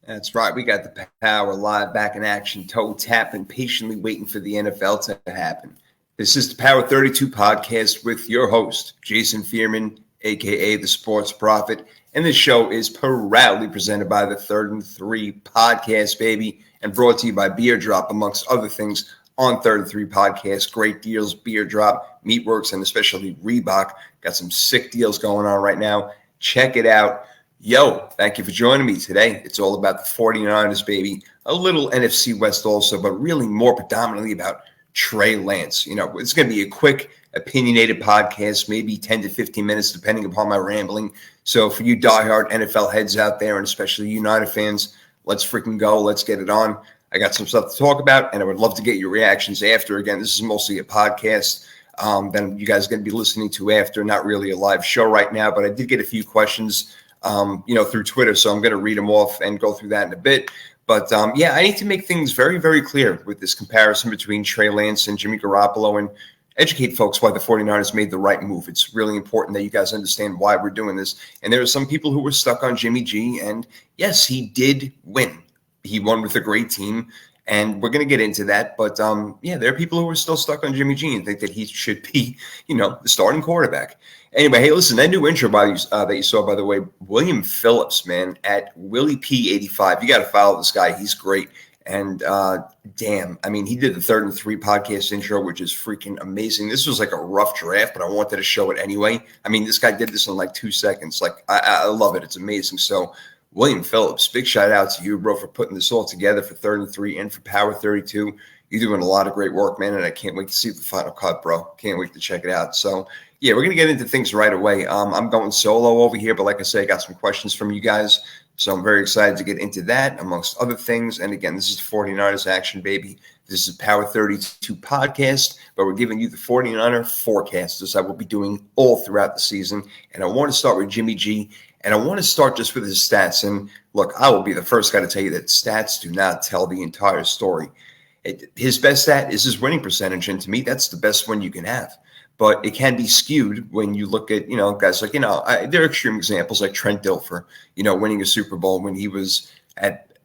That's right. We got the power live back in action, toe tapping, patiently waiting for the NFL to happen. This is the Power 32 podcast with your host, Jason Fearman, aka the Sports Prophet. And this show is proudly presented by the Third and Three podcast, baby, and brought to you by Beer Drop, amongst other things, on Third and Three podcast. Great deals, Beer Drop, Meatworks, and especially Reebok. Got some sick deals going on right now. Check it out. Yo, thank you for joining me today. It's all about the 49ers, baby. A little NFC West also, but really more predominantly about Trey Lance. You know, it's going to be a quick, opinionated podcast, maybe 10 to 15 minutes, depending upon my rambling. So for you diehard NFL heads out there, and especially United fans, let's freaking go. Let's get it on. I got some stuff to talk about, and I would love to get your reactions after. Again, this is mostly a podcast that you guys are going to be listening to after, not really a live show right now, but I did get a few questions through Twitter. So I'm going to read them off and go through that in a bit. But I need to make things very, very clear with this comparison between Trey Lance and Jimmy Garoppolo and educate folks why the 49ers made the right move. It's really important that you guys understand why we're doing this. And there are some people who were stuck on Jimmy G. And yes, he did win. He won with a great team. And we're going to get into that. But there are people who are still stuck on Jimmy G and think that he should be, the starting quarterback. Anyway, hey, listen, that new intro that you saw, by the way, William Phillips, man, at Willie P85. You got to follow this guy. He's great. And he did the Third and Three podcast intro, which is freaking amazing. This was like a rough draft, but I wanted to show it anyway. I mean, this guy did this in like 2 seconds. Like, I love it. It's amazing. So, William Phillips, big shout out to you, bro, for putting this all together for Third and Three and for Power 32. You're doing a lot of great work, man, and I can't wait to see the final cut, bro. Can't wait to check it out. So, yeah, we're going to get into things right away. I'm going solo over here, but like I say, I got some questions from you guys, so I'm very excited to get into that, amongst other things. And again, this is 49ers action, baby. This is Power 32 podcast, but we're giving you the 49er forecast, as I will be doing all throughout the season. And I want to start with Jimmy G, and I want to start just with his stats. And look, I will be the first guy to tell you that stats do not tell the entire story. His best stat is his winning percentage, and to me, that's the best one you can have. But it can be skewed when you look at, guys like, there are extreme examples like Trent Dilfer, winning a Super Bowl when he was at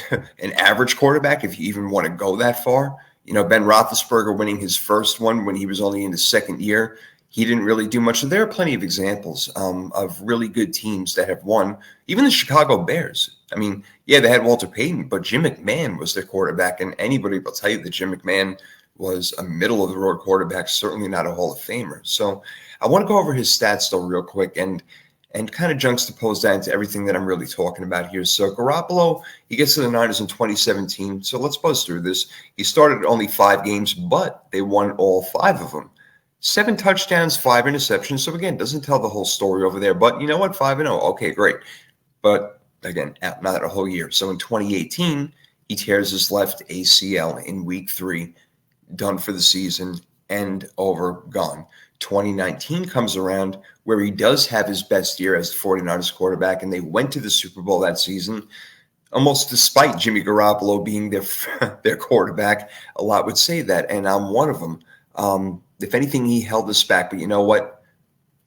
an average quarterback, if you even want to go that far. Ben Roethlisberger winning his first one when he was only in his second year. He didn't really do much. And there are plenty of examples of really good teams that have won. Even the Chicago Bears. I mean, yeah, they had Walter Payton, but Jim McMahon was their quarterback. And anybody will tell you that Jim McMahon was a middle-of-the-road quarterback, certainly not a Hall of Famer. So I want to go over his stats, though, real quick and kind of juxtapose that into everything that I'm really talking about here. So Garoppolo, he gets to the Niners in 2017. So let's buzz through this. He started only 5 games, but they won all 5 of them. 7 touchdowns, 5 interceptions. So, again, doesn't tell the whole story over there. But you know what? 5-0. Okay, great. But, again, not a whole year. So in 2018, he tears his left ACL in week 3. Done for the season, and over, gone. 2019 comes around where he does have his best year as the 49ers quarterback, and they went to the Super Bowl that season, almost despite Jimmy Garoppolo being their quarterback. A lot would say that, and I'm one of them. If anything, he held us back, but you know what?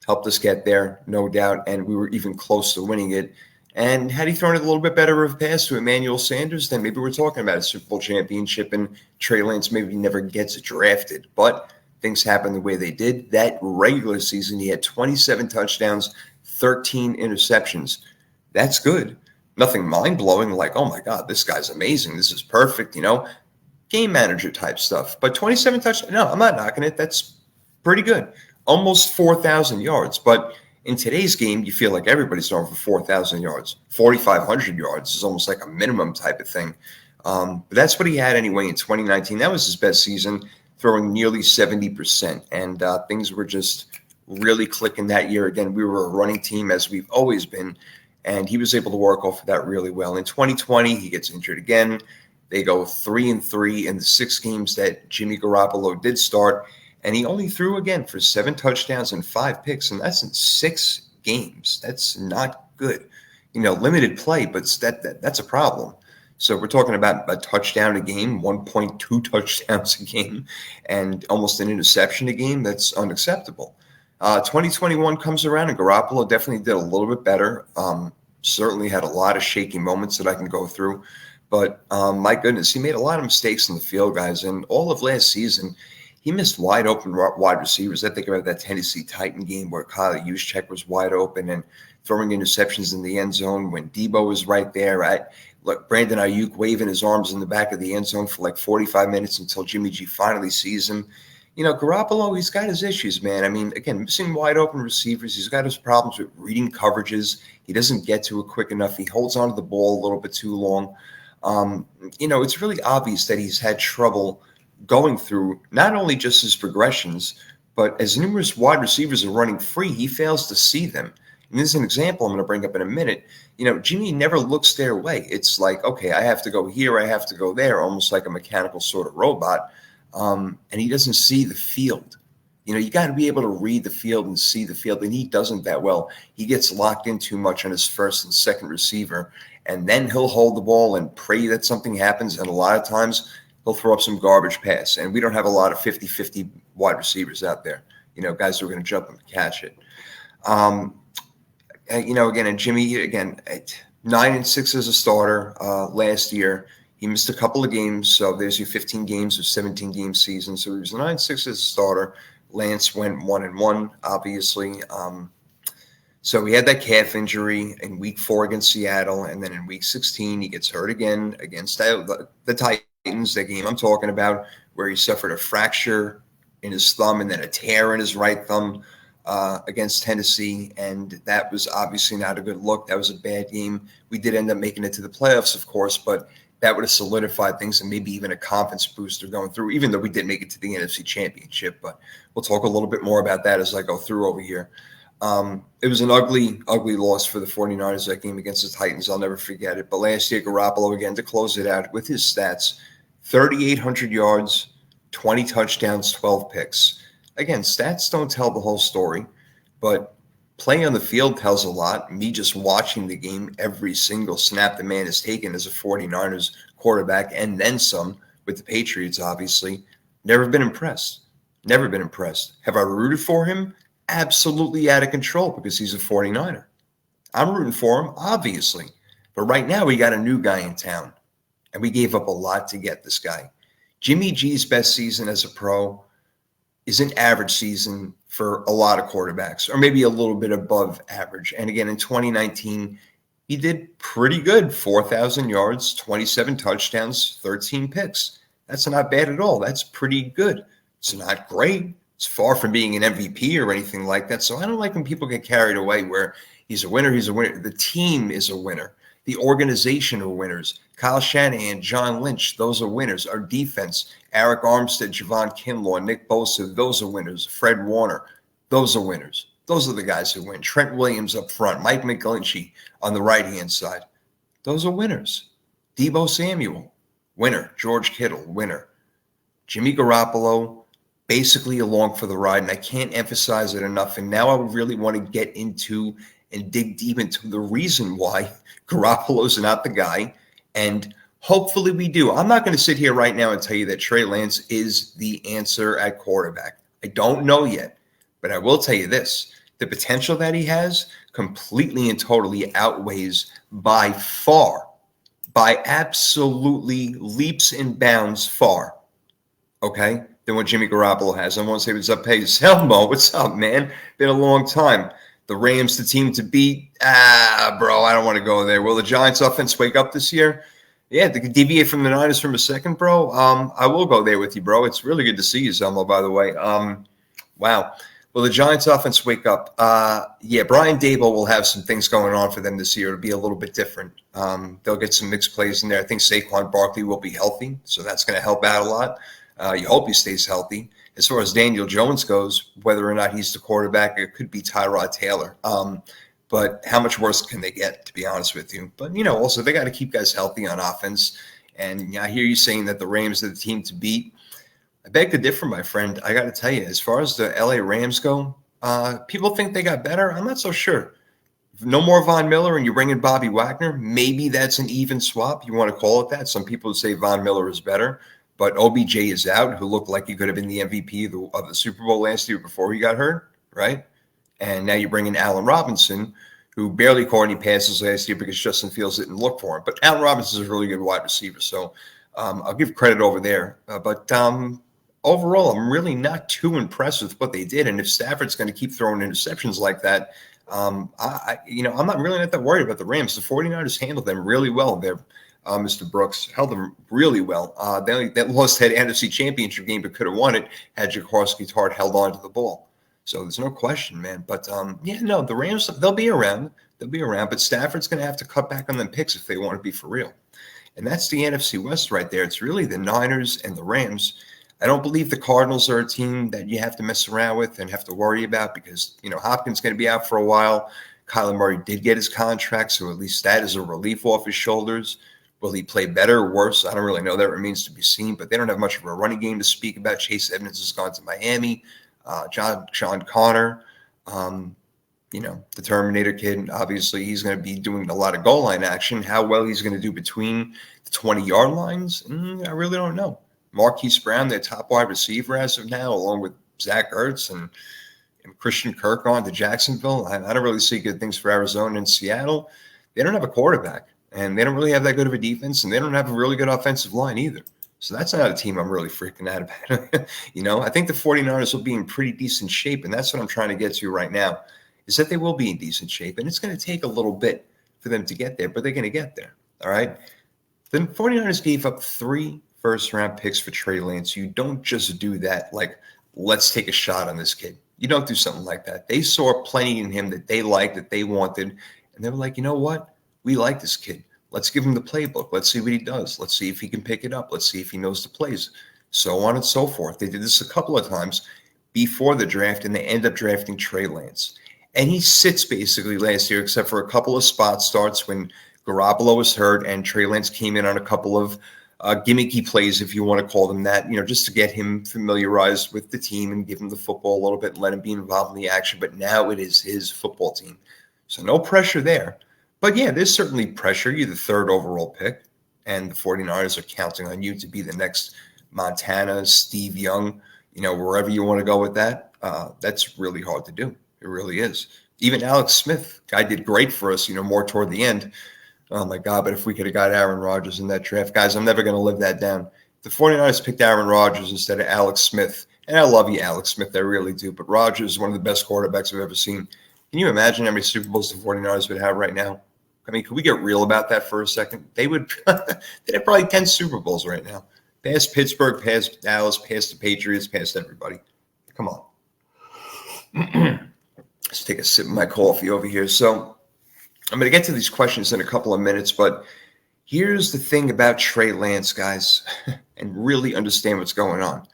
Helped us get there, no doubt, and we were even close to winning it. And had he thrown it a little bit better of a pass to Emmanuel Sanders, then maybe we're talking about a Super Bowl championship and Trey Lance maybe never gets drafted. But things happen the way they did. That regular season, he had 27 touchdowns, 13 interceptions. That's good. Nothing mind-blowing like, oh, my God, this guy's amazing. This is perfect, game manager type stuff. But 27 touchdowns, no, I'm not knocking it. That's pretty good. Almost 4,000 yards. But in today's game, you feel like everybody's throwing for 4,000 yards. 4,500 yards is almost like a minimum type of thing. But that's what he had anyway in 2019. That was his best season, throwing nearly 70%. And things were just really clicking that year. Again, we were a running team, as we've always been. And he was able to work off of that really well. In 2020, he gets injured again. They go 3-3 in the 6 games that Jimmy Garoppolo did start. And he only threw, again, for 7 touchdowns and 5 picks, and that's in 6 games. That's not good. Limited play, but that's a problem. So we're talking about a touchdown a game, 1.2 touchdowns a game, and almost an interception a game. That's unacceptable. 2021 comes around, and Garoppolo definitely did a little bit better. certainly had a lot of shaky moments that I can go through. But my goodness, he made a lot of mistakes in the field, guys. And all of last season, he missed wide open wide receivers. I think about that Tennessee Titan game where Kyle Juszczyk was wide open and throwing interceptions in the end zone when Debo was right there. Look, Brandon Ayuk waving his arms in the back of the end zone for like 45 minutes until Jimmy G finally sees him. Garoppolo, he's got his issues, man. I mean, again, missing wide open receivers. He's got his problems with reading coverages. He doesn't get to it quick enough. He holds onto the ball a little bit too long. It's really obvious that he's had trouble going through not only just his progressions, but as numerous wide receivers are running free, he fails to see them. And this is an example I'm going to bring up in a minute. Jimmy never looks their way. It's like, okay, I have to go here, I have to go there, almost like a mechanical sort of robot. And he doesn't see the field. You got to be able to read the field and see the field, and he doesn't that well. He gets locked in too much on his first and second receiver, and then he'll hold the ball and pray that something happens, and a lot of times he'll throw up some garbage pass. And we don't have a lot of 50-50 wide receivers out there, guys who are going to jump and catch it. Again, and Jimmy, again, 9-6 as a starter last year. He missed a couple of games, so there's your 15 games or 17-game season. So he was 9-6 as a starter. Lance went 1-1, obviously. So he had that calf injury in week 4 against Seattle, and then in week 16 he gets hurt again against the Titans, the game I'm talking about, where he suffered a fracture in his thumb and then a tear in his right thumb against Tennessee, and that was obviously not a good look. That was a bad game. We did end up making it to the playoffs, of course, but that would have solidified things and maybe even a confidence booster going through, even though we did make it to the NFC Championship. But we'll talk a little bit more about that as I go through over here. It was an ugly, ugly loss for the 49ers, that game against the Titans. I'll never forget it. But last year, Garoppolo, again, to close it out with his stats, 3,800 yards, 20 touchdowns, 12 picks. Again, stats don't tell the whole story, but playing on the field tells a lot. Me just watching the game, every single snap the man has taken as a 49ers quarterback, and then some with the Patriots, obviously. Never been impressed. Never been impressed. Have I rooted for him? Absolutely out of control because he's a 49er. I'm rooting for him, obviously. But right now we got a new guy in town, and we gave up a lot to get this guy. Jimmy G's best season as a pro is an average season for a lot of quarterbacks, or maybe a little bit above average. And again, in 2019, he did pretty good. 4,000 yards, 27 touchdowns, 13 picks. That's not bad at all. That's pretty good. It's not great. It's far from being an MVP or anything like that. So I don't like when people get carried away where he's a winner, he's a winner. The team is a winner. The organization are winners. Kyle Shanahan, John Lynch, those are winners. Our defense, Eric Armstead, Javon Kinlaw, Nick Bosa, those are winners. Fred Warner, those are winners. Those are the guys who win. Trent Williams up front, Mike McGlinchey on the right-hand side. Those are winners. Deebo Samuel, winner. George Kittle, winner. Jimmy Garoppolo, basically along for the ride, and I can't emphasize it enough. And now I really want to get into and dig deep into the reason why Garoppolo's not the guy, and hopefully we do. I'm not going to sit here right now and tell you that Trey Lance is the answer at quarterback. I don't know yet, but I will tell you this. The potential that he has completely and totally outweighs by far, by absolutely leaps and bounds far, okay, than what Jimmy Garoppolo has. I want to say what's up, hey, Selmo, what's up, man? Been a long time. The Rams, the team to beat. Bro, I don't want to go there. Will the Giants offense wake up this year? Yeah, they could deviate from the Niners from a second, bro. I will go there with you, bro. It's really good to see you, Selmo, by the way. Wow. Will the Giants offense wake up? Yeah, Brian Daboll will have some things going on for them this year. It'll be a little bit different. They'll get some mixed plays in there. I think Saquon Barkley will be healthy, so that's going to help out a lot. You hope he stays healthy. As far as Daniel Jones goes, whether or not he's the quarterback, it could be Tyrod Taylor. But how much worse can they get, to be honest with you? But, also they got to keep guys healthy on offense. And I hear you saying that the Rams are the team to beat. I beg to differ, my friend. I got to tell you, as far as the LA Rams go, people think they got better. I'm not so sure. No more Von Miller and you bring in Bobby Wagner, maybe that's an even swap. You want to call it that. Some people would say Von Miller is better. But OBJ is out, who looked like he could have been the MVP of the Super Bowl last year before he got hurt, right? And now you bring in Allen Robinson, who barely caught any passes last year because Justin Fields didn't look for him. But Allen Robinson is a really good wide receiver, so I'll give credit over there. But overall, I'm really not too impressed with what they did. And if Stafford's going to keep throwing interceptions like that, I'm not really not that worried about the Rams. The 49ers handled them really well there. Mr. Brooks held them really well. They lost that NFC Championship game, but could have won it had Jaworski Tart held on to the ball. So there's no question, man. But the Rams, they'll be around. They'll be around. But Stafford's going to have to cut back on them picks if they want to be for real. And that's the NFC West right there. It's really the Niners and the Rams. I don't believe the Cardinals are a team that you have to mess around with and have to worry about because, Hopkins is going to be out for a while. Kyler Murray did get his contract, so at least that is a relief off his shoulders. Will he play better or worse? I don't really know. That remains to be seen, but they don't have much of a running game to speak about. Chase Edmonds has gone to Miami. Sean Connor, the Terminator kid, obviously he's going to be doing a lot of goal line action. How well he's going to do between the 20-yard lines, I really don't know. Marquise Brown, their top wide receiver as of now, along with Zach Ertz and Christian Kirk on to Jacksonville. I don't really see good things for Arizona and Seattle. They don't have a quarterback, and they don't really have that good of a defense, and they don't have a really good offensive line either. So that's not a team I'm really freaking out about. I think the 49ers will be in pretty decent shape, and that's what I'm trying to get to right now, is that they will be in decent shape, and it's going to take a little bit for them to get there, but they're going to get there, all right? The 49ers gave up 3 first-round picks for Trey Lance. You don't just do that like, let's take a shot on this kid. You don't do something like that. They saw plenty in him that they liked, that they wanted, and they were like, you know what? We like this kid. Let's give him the playbook. Let's see what he does. Let's see if he can pick it up. Let's see if he knows the plays, so on and so forth. They did this a couple of times before the draft, and they end up drafting Trey Lance. And he sits basically last year, except for a couple of spot starts when Garoppolo was hurt and Trey Lance came in on a couple of gimmicky plays, if you want to call them that, just to get him familiarized with the team and give him the football a little bit and let him be involved in the action. But now it is his football team. So no pressure there. But yeah, there's certainly pressure. You're the 3rd overall pick, and the 49ers are counting on you to be the next Montana, Steve Young, wherever you want to go with that. That's really hard to do. It really is. Even Alex Smith, guy did great for us, more toward the end. Oh, my God, but if we could have got Aaron Rodgers in that draft, guys, I'm never going to live that down. The 49ers picked Aaron Rodgers instead of Alex Smith. And I love you, Alex Smith. I really do. But Rodgers is one of the best quarterbacks I've ever seen. Can you imagine how many Super Bowls the 49ers would have right now? I mean, could we get real about that for a second? They'd have probably 10 Super Bowls right now. Past Pittsburgh, past Dallas, past the Patriots, past everybody. Come on. Let's take a sip of my coffee over here. So I'm going to get to these questions in a couple of minutes, but here's the thing about Trey Lance, guys, and really understand what's going on.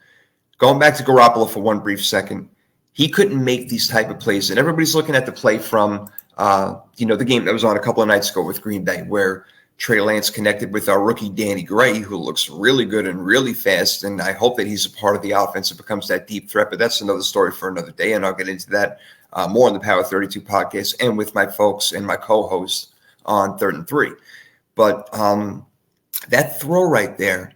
Going back to Garoppolo for one brief second, he couldn't make these type of plays, and everybody's looking at the play from the game that was on a couple of nights ago with Green Bay, where Trey Lance connected with our rookie Danny Gray, who looks really good and really fast, and I hope that he's a part of the offense and becomes that deep threat, but that's another story for another day, and I'll get into that more on the Power 32 podcast and with my folks and my co-hosts on 3rd and 3. But that throw right there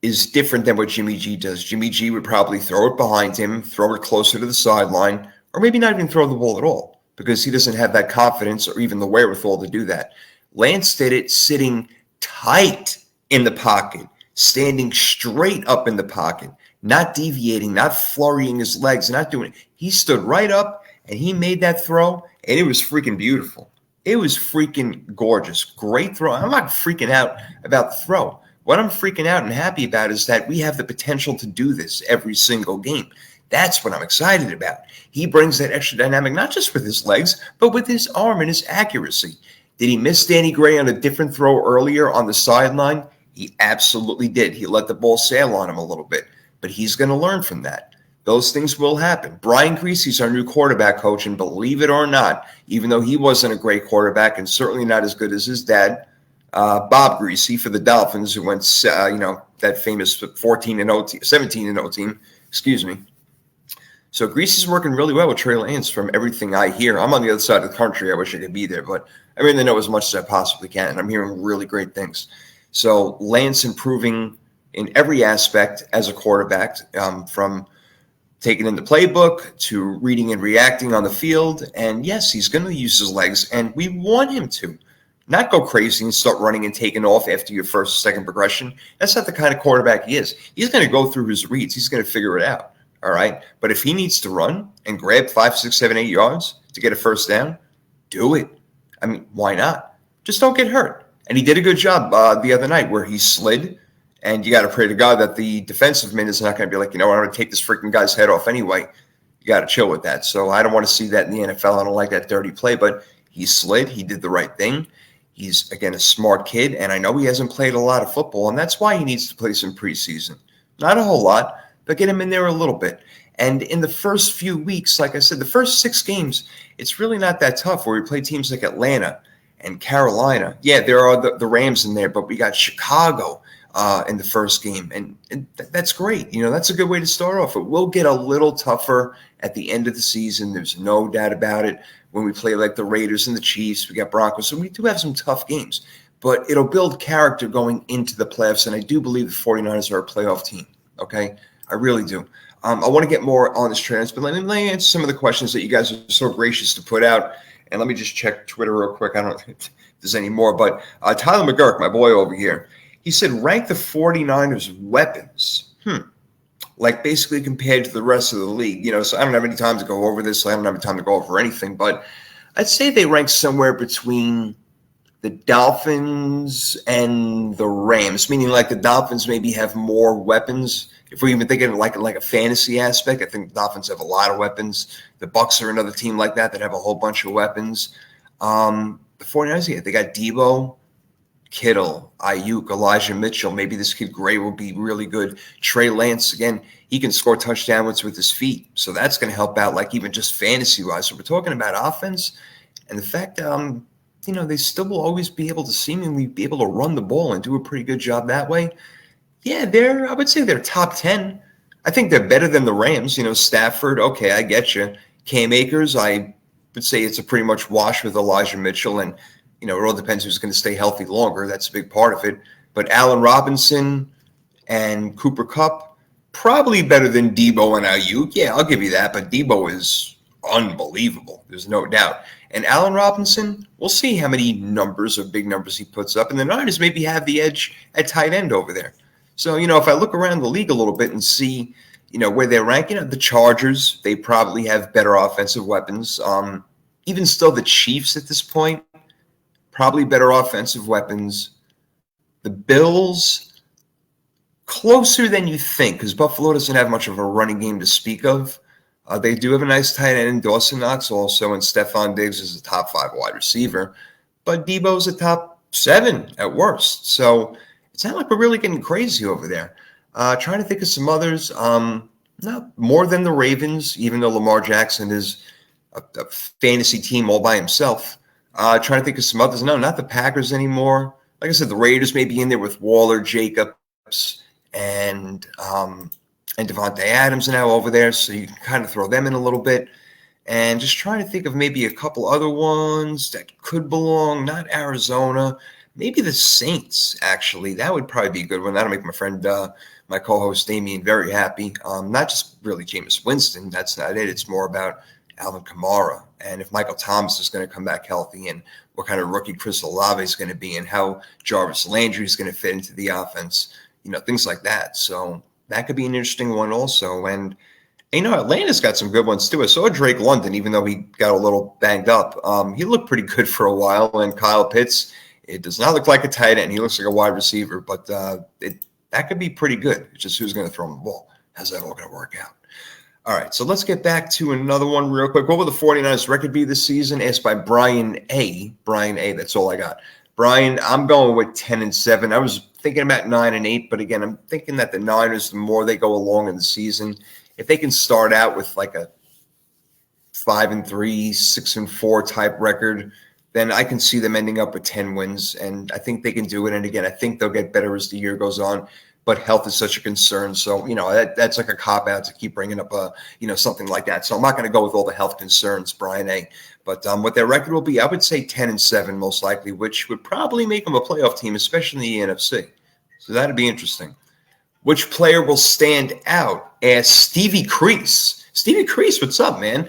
is different than what Jimmy G does. Jimmy G would probably throw it behind him, throw it closer to the sideline, or maybe not even throw the ball at all because he doesn't have that confidence or even the wherewithal to do that. Lance did it sitting tight in the pocket, standing straight up in the pocket, not deviating, not flurrying his legs, not doing it. He stood right up and he made that throw, and it was freaking beautiful. It was freaking gorgeous. Great throw. I'm not freaking out about the throw. What I'm freaking out and happy about is that we have the potential to do this every single game. That's what I'm excited about. He brings that extra dynamic, not just with his legs, but with his arm and his accuracy. Did he miss Danny Gray on a different throw earlier on the sideline? He absolutely did. He let the ball sail on him a little bit, but he's going to learn from that. Those things will happen. Brian Greasy's our new quarterback coach, and believe it or not, even though he wasn't a great quarterback and certainly not as good as his dad, Bob Greasy for the Dolphins, who went, that famous 17-0 team, excuse me. So Greasy's working really well with Trey Lance from everything I hear. I'm on the other side of the country. I wish I could be there, but I really know as much as I possibly can, and I'm hearing really great things. So Lance improving in every aspect as a quarterback, from taking in the playbook to reading and reacting on the field. And yes, he's going to use his legs, and we want him to. Not go crazy and start running and taking off after your first or second progression. That's not the kind of quarterback he is. He's going to go through his reads. He's going to figure it out. All right. But if he needs to run and grab 5, 6, 7, 8 yards to get a first down, do it. I mean, why not? Just don't get hurt. And he did a good job the other night where he slid. And you got to pray to God that the defensive man is not going to be like, I'm going to take this freaking guy's head off anyway. You got to chill with that. So I don't want to see that in the NFL. I don't like that dirty play. But he slid. He did the right thing. He's, again, a smart kid, and I know he hasn't played a lot of football, and that's why he needs to play some preseason. Not a whole lot, but get him in there a little bit. And in the first few weeks, like I said, the first 6 games, it's really not that tough where we play teams like Atlanta and Carolina. Yeah, there are the Rams in there, but we got Chicago in the first game, and that's great. That's a good way to start off. It will get a little tougher at the end of the season. There's no doubt about it. When we play like the Raiders and the Chiefs, we got Broncos, so we do have some tough games. But it'll build character going into the playoffs, and I do believe the 49ers are a playoff team, okay? I really do. I want to get more on this trans, but let me answer some of the questions that you guys are so gracious to put out. And let me just check Twitter real quick. I don't know if there's any more, but Tyler McGurk, my boy over here, he said, rank the 49ers weapons. Like basically compared to the rest of the league. So I don't have any time to go over this. So I don't have time to go over anything. But I'd say they rank somewhere between the Dolphins and the Rams, meaning like the Dolphins maybe have more weapons. If we're even thinking like a fantasy aspect, I think the Dolphins have a lot of weapons. The Bucs are another team like that have a whole bunch of weapons. The 49ers, yeah, they got Debo, Kittle, Ayuk, Elijah Mitchell. Maybe this kid Gray will be really good. Trey Lance, again, he can score touchdowns with his feet. So that's going to help out, like even just fantasy-wise. So we're talking about offense and the fact they still will always be able to seemingly be able to run the ball and do a pretty good job that way. Yeah, I would say they're top 10. I think they're better than the Rams. Stafford, okay, I get you. Cam Akers, I would say it's a pretty much wash with Elijah Mitchell, and it all depends who's going to stay healthy longer. That's a big part of it. But Allen Robinson and Cooper Kupp, probably better than Debo and Ayuk. Yeah, I'll give you that. But Debo is unbelievable. There's no doubt. And Allen Robinson, we'll see how many numbers or big numbers he puts up. And the Niners maybe have the edge at tight end over there. So, if I look around the league a little bit and see, where they're ranking, the Chargers, they probably have better offensive weapons. Even still, the Chiefs at this point, probably better offensive weapons. The Bills, closer than you think, because Buffalo doesn't have much of a running game to speak of. They do have a nice tight end in Dawson Knox also, and Stephon Diggs is a top 5 wide receiver. But Debo's a top 7 at worst. So it's not like we're really getting crazy over there. Trying to think of some others. Not more than the Ravens, even though Lamar Jackson is a fantasy team all by himself. Trying to think of some others. No, not the Packers anymore. Like I said, the Raiders may be in there with Waller, Jacobs, and Devontae Adams now over there. So you can kind of throw them in a little bit. And just trying to think of maybe a couple other ones that could belong. Not Arizona. Maybe the Saints, actually. That would probably be a good one. That'll make my friend, my co-host Damien, very happy. Not just really Jameis Winston. That's not it. It's more about Alvin Kamara, and if Michael Thomas is going to come back healthy, and what kind of rookie Chris Olave is going to be, and how Jarvis Landry is going to fit into the offense, things like that. So that could be an interesting one also. And Atlanta's got some good ones too. I saw Drake London, even though he got a little banged up. He looked pretty good for a while. And Kyle Pitts, it does not look like a tight end. He looks like a wide receiver, but that could be pretty good. It's just who's going to throw him the ball. How's that all going to work out? All right, so let's get back to another one real quick. What will the 49ers record be this season? Asked by Brian A. Brian A., that's all I got. Brian, I'm going with 10-7. I was thinking about 9-8, but again, I'm thinking that the Niners, the more they go along in the season, if they can start out with like a 5-3, 6-4 type record, then I can see them ending up with 10 wins, and I think they can do it. And again, I think they'll get better as the year goes on. But health is such a concern. So, that's like a cop-out to keep bringing up, something like that. So I'm not going to go with all the health concerns, Brian A. But what their record will be, I would say 10-7 most likely, which would probably make them a playoff team, especially in the NFC. So that'd be interesting. Which player will stand out? Asked Stevie Crease. Stevie Crease, what's up, man?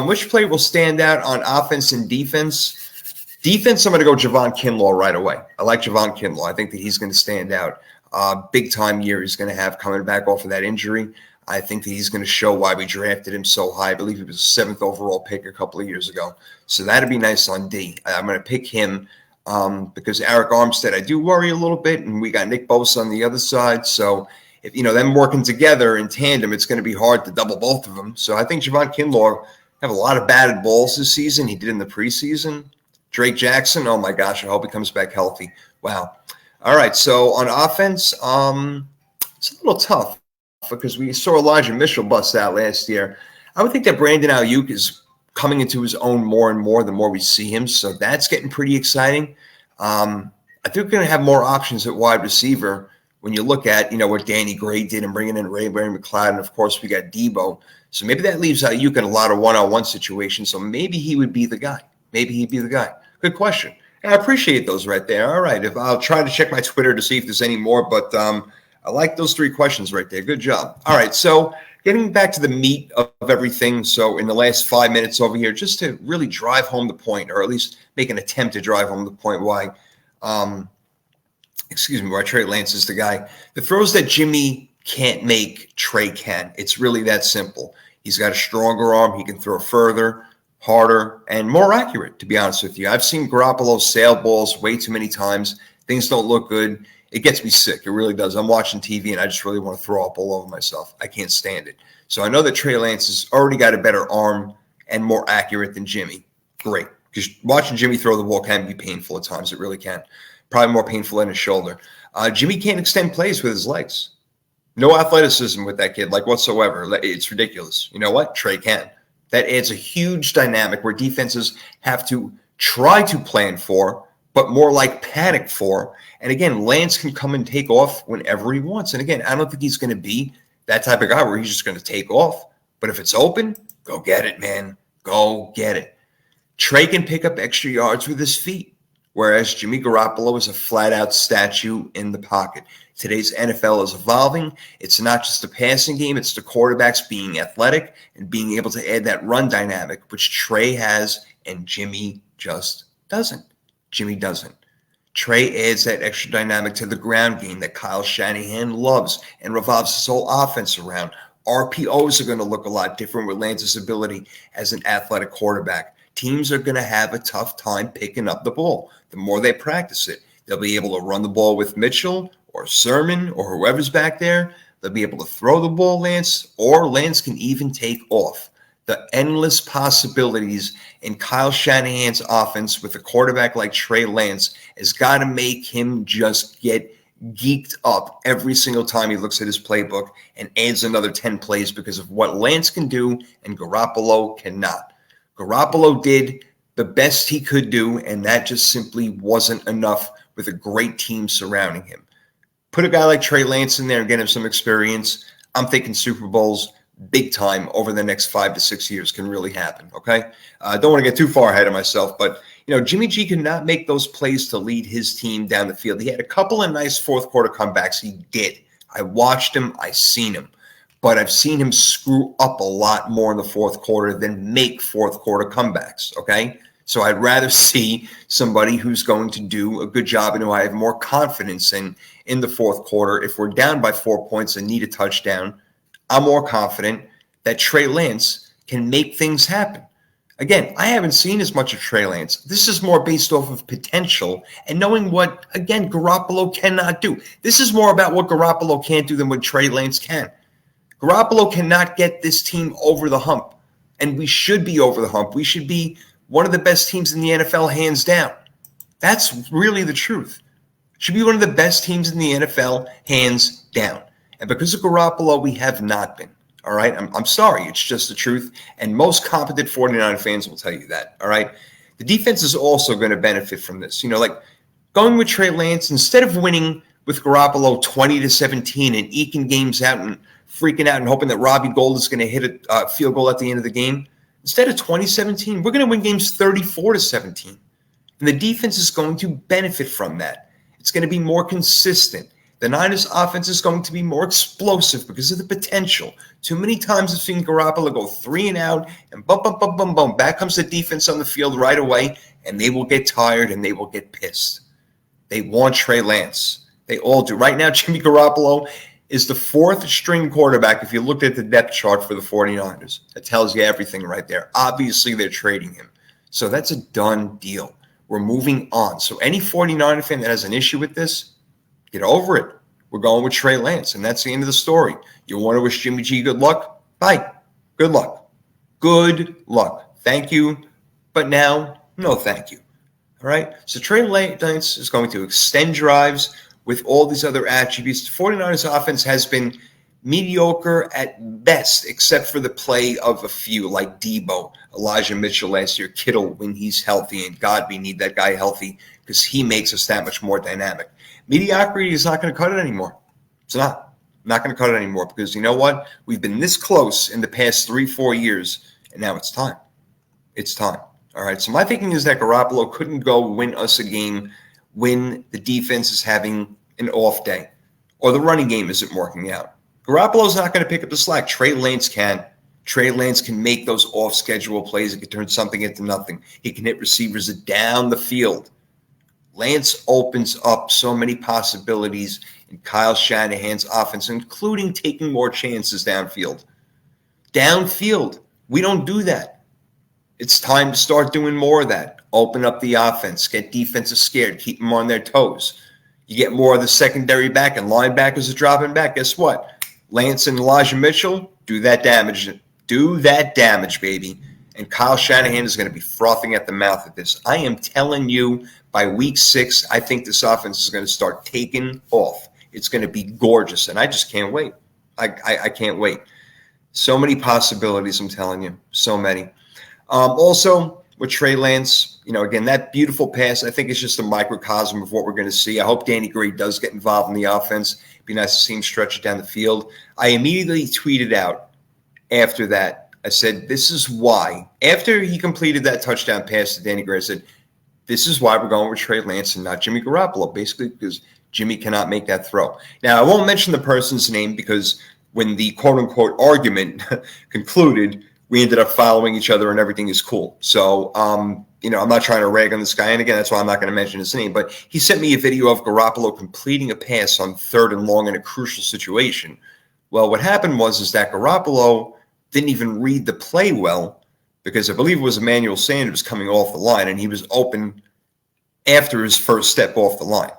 Which player will stand out on offense and defense? Defense, I'm going to go Javon Kinlaw right away. I like Javon Kinlaw. I think that he's going to stand out. Big time year he's going to have coming back off of that injury. I think that he's going to show why we drafted him so high. I believe he was a 7th overall pick a couple of years ago. So that'd be nice on D. I'm going to pick him because Eric Armstead, I do worry a little bit, and we got Nick Bosa on the other side. So if them working together in tandem, it's going to be hard to double both of them. So I think Javon Kinlaw have a lot of batted balls this season. He did in the preseason. Drake Jackson, oh my gosh, I hope he comes back healthy. Wow. All right, so on offense, it's a little tough because we saw Elijah Mitchell bust out last year. I would think that Brandon Ayuk is coming into his own more and more the more we see him, so that's getting pretty exciting. I think we're going to have more options at wide receiver when you look at, what Danny Gray did and bringing in Ray McCloud, and of course we got Debo. So maybe that leaves Ayuk in a lot of one-on-one situations, so maybe he would be the guy. Maybe he'd be the guy. Good question. And I appreciate those right there. All right. I'll try to check my Twitter to see if there's any more, but I like those 3 questions right there. Good job. All right. So getting back to the meat of everything. So in the last 5 minutes over here, just to really drive home the point, or at least make an attempt to drive home the point why Trey Lance is the guy. The throws that Jimmy can't make, Trey can. It's really that simple. He's got a stronger arm. He can throw further, harder, and more accurate, to be honest with you. I've seen Garoppolo sail balls way too many times. Things don't look good. It gets me sick. It really does. I'm watching TV, and I just really want to throw up all over myself. I can't stand it. So I know that Trey Lance has already got a better arm and more accurate than Jimmy. Great. Because watching Jimmy throw the ball can be painful at times. It really can. Probably more painful than his shoulder. Jimmy can't extend plays with his legs. No athleticism with that kid, like whatsoever. It's ridiculous. You know what? Trey can. That adds a huge dynamic where defenses have to try to plan for, but more like panic for. And again, Lance can come and take off whenever he wants. And again, I don't think he's going to be that type of guy where he's just going to take off. But if it's open, go get it, man. Go get it. Trey can pick up extra yards with his feet, whereas Jimmy Garoppolo is a flat-out statue in the pocket. Today's NFL is evolving. It's not just a passing game. It's the quarterbacks being athletic and being able to add that run dynamic, which Trey has and Jimmy just doesn't. Jimmy doesn't. Trey adds that extra dynamic to the ground game that Kyle Shanahan loves and revolves his whole offense around. RPOs are going to look a lot different with Lance's ability as an athletic quarterback. Teams are going to have a tough time picking up the ball. The more they practice it, they'll be able to run the ball with Mitchell or Sermon or whoever's back there. They'll be able to throw the ball, Lance, or Lance can even take off. The endless possibilities in Kyle Shanahan's offense with a quarterback like Trey Lance has got to make him just get geeked up every single time he looks at his playbook and adds another 10 plays because of what Lance can do and Garoppolo cannot. Garoppolo did the best he could do, and that just simply wasn't enough with a great team surrounding him. Put a guy like Trey Lance in there and get him some experience. I'm thinking Super Bowls big time over the next 5 to 6 years can really happen, okay? I don't want to get too far ahead of myself, but, Jimmy G could not make those plays to lead his team down the field. He had a couple of nice fourth quarter comebacks. He did. I watched him. I seen him. But I've seen him screw up a lot more in the fourth quarter than make fourth quarter comebacks, okay? So I'd rather see somebody who's going to do a good job and who I have more confidence in the fourth quarter. If we're down by 4 points and need a touchdown, I'm more confident that Trey Lance can make things happen. Again, I haven't seen as much of Trey Lance. This is more based off of potential and knowing what, again, Garoppolo cannot do. This is more about what Garoppolo can't do than what Trey Lance can. Garoppolo cannot get this team over the hump, and we should be over the hump. We should be one of the best teams in the NFL, hands down. That's really the truth. Should be one of the best teams in the NFL, hands down. And because of Garoppolo, we have not been. All right? I'm sorry. It's just the truth. And most competent 49 fans will tell you that. All right? The defense is also going to benefit from this. Like going with Trey Lance, instead of winning with Garoppolo 20-17 and eking games out and freaking out and hoping that Robbie Gould is going to hit a field goal at the end of the game, instead of 20-17, we're going to win games 34-17. And the defense is going to benefit from that. It's going to be more consistent. The Niners offense is going to be more explosive because of the potential. Too many times I've seen Garoppolo go 3 and out and bum, bum, bum, bum, bum. Back comes the defense on the field right away, and they will get tired and they will get pissed. They want Trey Lance. They all do. Right now, Jimmy Garoppolo is the 4th string quarterback if you looked at the depth chart for the 49ers. That tells you everything right there. Obviously, they're trading him. So that's a done deal. We're moving on. So any 49er fan that has an issue with this, get over it. We're going with Trey Lance, and that's the end of the story. You want to wish Jimmy G good luck? Bye. Good luck. Good luck. Thank you. But now, no thank you. All right? So Trey Lance is going to extend drives with all these other attributes. The 49ers offense has been mediocre at best, except for the play of a few like Debo, Elijah Mitchell last year, Kittle when he's healthy, and God, we need that guy healthy because he makes us that much more dynamic. Mediocrity is not going to cut it anymore. It's not going to cut it anymore because you know what? We've been this close in the past 3-4 years, and now it's time. It's time. All right, so my thinking is that Garoppolo couldn't go win us a game when the defense is having an off day or the running game isn't working out. Garoppolo's not going to pick up the slack. Trey Lance can. Trey Lance can make those off-schedule plays. He can turn something into nothing. He can hit receivers down the field. Lance opens up so many possibilities in Kyle Shanahan's offense, including taking more chances downfield. Downfield, we don't do that. It's time to start doing more of that. Open up the offense, get defenses scared, keep them on their toes. You get more of the secondary back and linebackers are dropping back. Guess what? Lance and Elijah Mitchell, do that damage. Do that damage, baby. And Kyle Shanahan is going to be frothing at the mouth at this. I am telling you, by week 6, I think this offense is going to start taking off. It's going to be gorgeous, and I just can't wait. I can't wait. So many possibilities, I'm telling you. So many. Also, with Trey Lance, again, that beautiful pass, I think it's just a microcosm of what we're going to see. I hope Danny Gray does get involved in the offense. It'd be nice to see him stretch it down the field. I immediately tweeted out after that, I said, this is why. After he completed that touchdown pass to Danny Gray, I said, this is why we're going with Trey Lance and not Jimmy Garoppolo, basically because Jimmy cannot make that throw. Now, I won't mention the person's name because when the quote-unquote argument concluded, we ended up following each other and everything is cool. So, I'm not trying to rag on this guy. And again, that's why I'm not going to mention his name. But he sent me a video of Garoppolo completing a pass on 3rd and long in a crucial situation. Well, what happened was that Garoppolo didn't even read the play well because I believe it was Emmanuel Sanders coming off the line, and he was open after his first step off the line.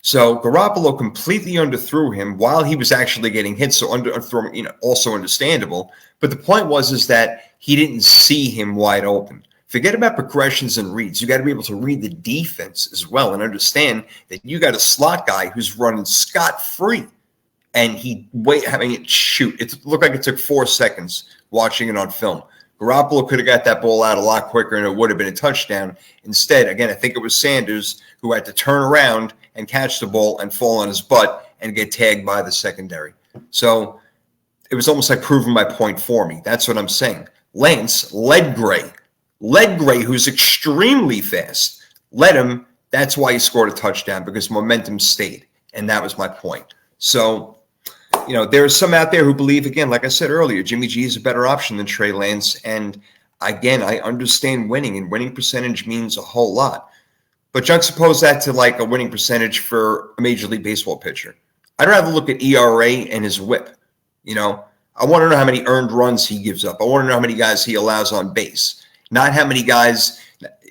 So Garoppolo completely underthrew him while he was actually getting hit. So underthrow, also understandable. But the point was that he didn't see him wide open. Forget about progressions and reads. You got to be able to read the defense as well and understand that you got a slot guy who's running scot-free. And it looked like it took 4 seconds watching it on film. Garoppolo could have got that ball out a lot quicker and it would have been a touchdown. Instead, again, I think it was Sanders who had to turn around and catch the ball and fall on his butt and get tagged by the secondary. So it was almost like proving my point for me. That's what I'm saying. Lance led Gray, who's extremely fast, led him. That's why he scored a touchdown, because momentum stayed. And that was my point. So, there are some out there who believe, again, like I said earlier, Jimmy G is a better option than Trey Lance. And again, I understand winning, and winning percentage means a whole lot. But juxtapose that to like a winning percentage for a Major League Baseball pitcher. I'd rather look at ERA and his whip. I want to know how many earned runs he gives up. I want to know how many guys he allows on base. Not how many guys,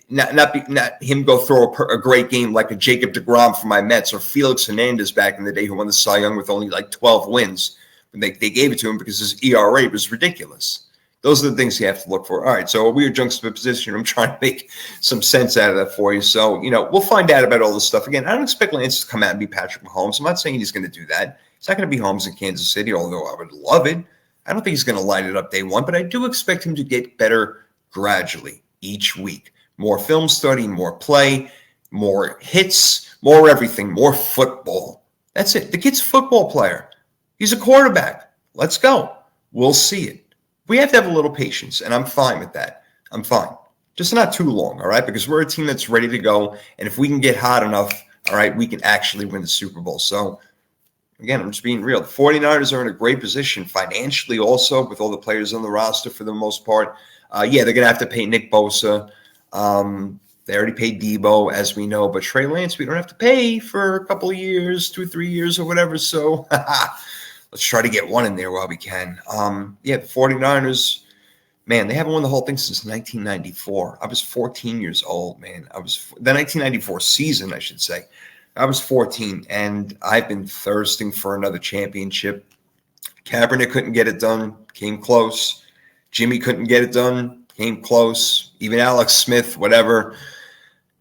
not him go throw a great game like a Jacob deGrom for my Mets or Felix Hernandez back in the day who won the Cy Young with only like 12 wins. They gave it to him because his ERA was ridiculous. Those are the things you have to look for. All right, so a weird juxtaposition. I'm trying to make some sense out of that for you. So, we'll find out about all this stuff. Again, I don't expect Lance to come out and be Patrick Mahomes. I'm not saying he's going to do that. He's not going to be Mahomes in Kansas City, although I would love it. I don't think he's going to light it up day one, but I do expect him to get better gradually each week. More film study, more play, more hits, more everything, more football. That's it. The kid's a football player. He's a quarterback. Let's go. We'll see it. We have to have a little patience, and I'm fine with that. I'm fine. Just not too long, all right? Because we're a team that's ready to go, and if we can get hot enough, all right, we can actually win the Super Bowl. So Again, I'm just being real. The 49ers are in a great position financially also with all the players on the roster for the most part. Yeah, they're going to have to pay Nick Bosa. They already paid Debo, as we know. But Trey Lance, we don't have to pay for a couple of years, 2-3 years or whatever. So let's try to get one in there while we can. Yeah, the 49ers, man, they haven't won the whole thing since 1994. I was 14 years old, man. The 1994 season, I should say. I was 14, and I've been thirsting for another championship. Kaepernick couldn't get it done, came close. Jimmy couldn't get it done, came close. Even Alex Smith, whatever.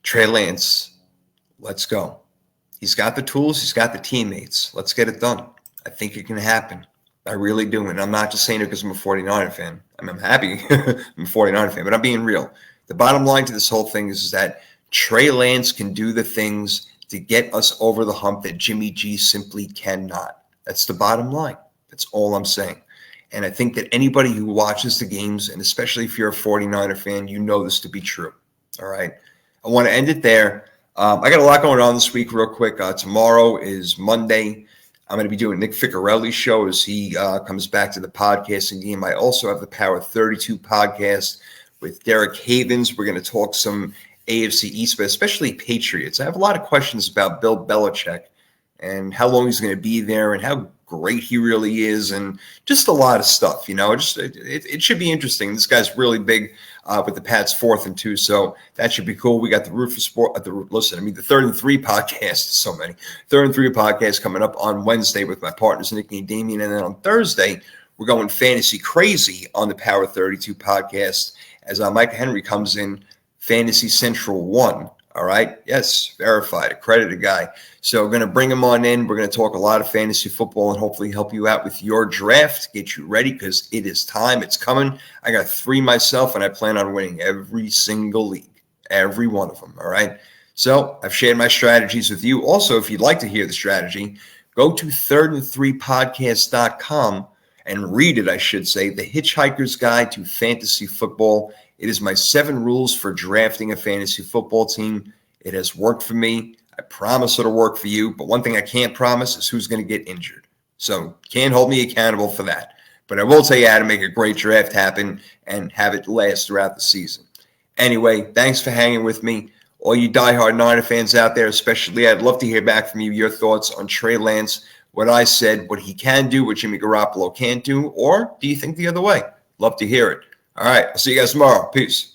Trey Lance, let's go. He's got the tools. He's got the teammates. Let's get it done. I think it can happen. I really do. And I'm not just saying it because I'm a 49er fan. I'm happy I'm a 49er fan, but I'm being real. The bottom line to this whole thing is that Trey Lance can do the things to get us over the hump that Jimmy G simply cannot. That's the bottom line. That's all I'm saying. And I think that anybody who watches the games, and especially if you're a 49er fan, you know this to be true. All right. I want to end it there. I got a lot going on this week real quick. Tomorrow is Monday. I'm going to be doing Nick Ficcarelli's show as he comes back to the podcasting game. I also have the Power 32 podcast with Derek Havens. We're going to talk some AFC East, but especially Patriots. I have a lot of questions about Bill Belichick and how long he's going to be there and how great he really is and just a lot of stuff. It should be interesting. This guy's really big with the Pats 4th and 2, so that should be cool. We got the Root for Sport, the 3rd and 3 podcast, so many. 3rd and 3 podcast coming up on Wednesday with my partners, Nicky and Damien, and then on Thursday, we're going fantasy crazy on the Power 32 podcast as Micah Henry comes in Fantasy Central 1. All right. Yes. Verified. Accredited guy. So we're going to bring him on in. We're going to talk a lot of fantasy football and hopefully help you out with your draft, get you ready because it is time. It's coming. I got 3 myself and I plan on winning every single league, every one of them. All right. So I've shared my strategies with you. Also, if you'd like to hear the strategy, go to thirdand3podcast.com and read it, I should say, The Hitchhiker's Guide to Fantasy Football. It is my 7 rules for drafting a fantasy football team. It has worked for me. I promise it'll work for you. But one thing I can't promise is who's going to get injured. So can't hold me accountable for that. But I will tell you how to make a great draft happen and have it last throughout the season. Anyway, thanks for hanging with me. All you diehard Niner fans out there, especially, I'd love to hear back from you, your thoughts on Trey Lance, what I said, what he can do, what Jimmy Garoppolo can't do, or do you think the other way? Love to hear it. All right. I'll see you guys tomorrow. Peace.